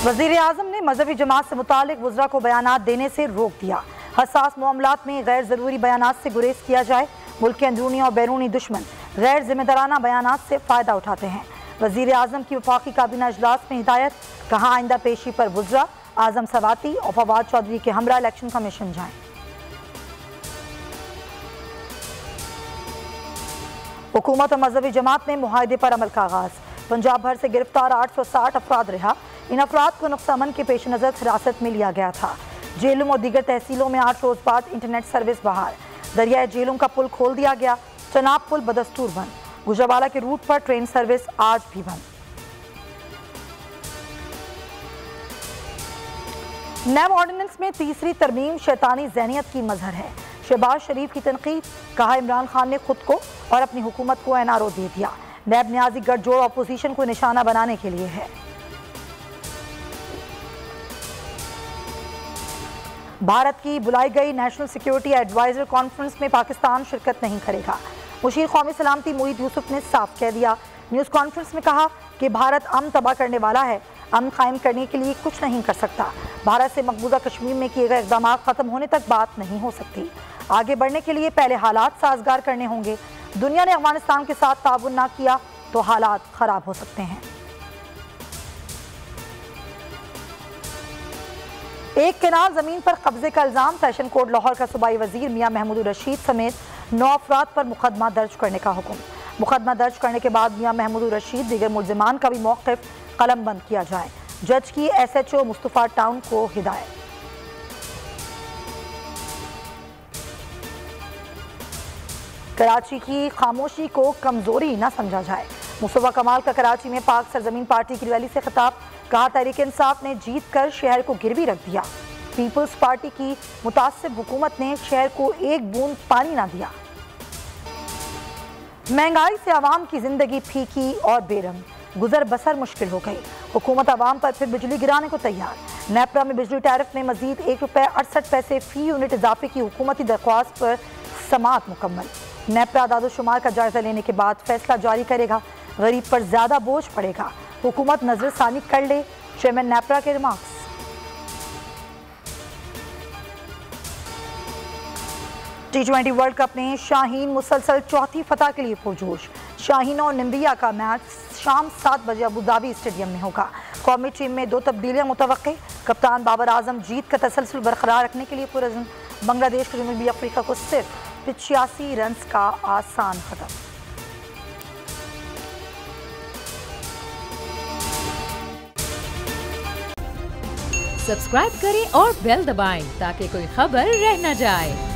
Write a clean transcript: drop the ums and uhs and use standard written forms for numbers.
वज़ीर आज़म ने मजहबी जमात से मुतालिक वज़रा को बयानात देने से रोक दिया। हसास मामलात में गैर ज़रूरी बयानात से गुरेज किया जाए। मुल्क के अंदरूनी और बैरूनी दुश्मन गैर जिम्मेदाराना बयानात से फ़ायदा उठाते हैं। वज़ीर आज़म की वफाकी काबीना इजलास में हिदायत, कहा आइंदा पेशी पर वज़रा आज़म सवाती और फवाद चौधरी के हमरा इलेक्शन कमीशन जाएं। हुकूमत और मजहबी जमात में मुआहदे पर अमल का आगाज। पंजाब भर से गिरफ्तार 860 अफराद रिहा। इन अफराद को नुक्ता अमन के पेश नज़र हिरासत में लिया गया था। जेलों और दीगर तहसीलों में 8 रोज बाद इंटरनेट सर्विस बहाल। दरियाए जेलों का पुल खोल दिया गया। चनाब पुल बदस्तूर बंद। गुजरावाला के रूट पर ट्रेन सर्विस आज भी बंद। नैब ऑर्डिनेंस में तीसरी तरमीम शैतानी ज़हनियत की मजहर है। शहबाज शरीफ की तनकीद, कहा इमरान खान ने खुद को और अपनी हुकूमत को एनआरओ दे दिया। नैब न्याजी गठजोड़ अपोजिशन को निशाना बनाने के लिए है। भारत की बुलाई गई नेशनल सिक्योरिटी एडवाइजर कॉन्फ्रेंस में पाकिस्तान शिरकत नहीं करेगा। मुशीर कौमी सलामती मुईद यूसुफ ने साफ कह दिया। न्यूज़ कॉन्फ्रेंस में कहा कि भारत अमन तबाह करने वाला है, अमन कायम करने के लिए कुछ नहीं कर सकता। भारत से मकबूजा कश्मीर में किए गए इक़दाम खत्म होने तक बात नहीं हो सकती। आगे बढ़ने के लिए पहले हालात साजगार करने होंगे। दुनिया ने अफगानिस्तान के साथ ताउन ना किया तो हालात खराब हो सकते हैं। एक केनाल जमीन पर कब्जे का इल्जाम, सेशन कोर्ट लाहौर का सूबाई वजीर मियां महमूद रशीद समेत 9 अफराद पर मुकदमा दर्ज करने का हुक्म। मुकदमा दर्ज करने के बाद मियां महमूद रशीद दीगर मुल्जिमान का भी मौक़िफ़ कलम बंद किया जाए। जज की SHO मुस्तफ़ा टाउन को हिदायत। कराची की खामोशी को कमजोरी न समझा जाए। मुस्तफ़ा कमाल का कराची में पाक सरजमीन पार्टी की रैली से खिताब, कहा तहरीक इंसाफ ने जीत कर शहर को गिरवी रख दिया। पीपल्स पार्टी की मुतासिब हुकूमत ने शहर को एक बूंद पानी ना दिया। महंगाई से आवाम की जिंदगी फीकी और बेरंग, गुजर बसर मुश्किल हो गई। हुकूमत आवाम पर फिर बिजली गिराने को तैयार। नेपरा में बिजली टैरिफ में मजीद ₹1.68 फी यूनिट इजाफे की हुकूमती दरख्वास्त पर समाअत मुकम्मल। नेपरा दादोशुमार का जायजा लेने के बाद फैसला जारी करेगा। गरीब पर ज्यादा बोझ पड़ेगा, हुकूमत नजरसानी कर ले, चेयरमैन नेपरा के रिमार्क्स। T20 वर्ल्ड कप में शाहीन मुसलसल चौथी फतह के लिए पुरजोश। शाहीन और निम्बिया का मैच शाम 7 बजे अबू धाबी स्टेडियम में होगा। कौमी टीम में 2 तब्दीलियां मुतवक्के। कप्तान बाबर आजम जीत का तसलसल बरकरार रखने के लिए पुरअज़्म। बांग्लादेश को जनूबी अफ्रीका को सिर्फ 85 रन का आसान खत्म। सब्सक्राइब करें और बेल दबाएं ताकि कोई खबर रह न जाए।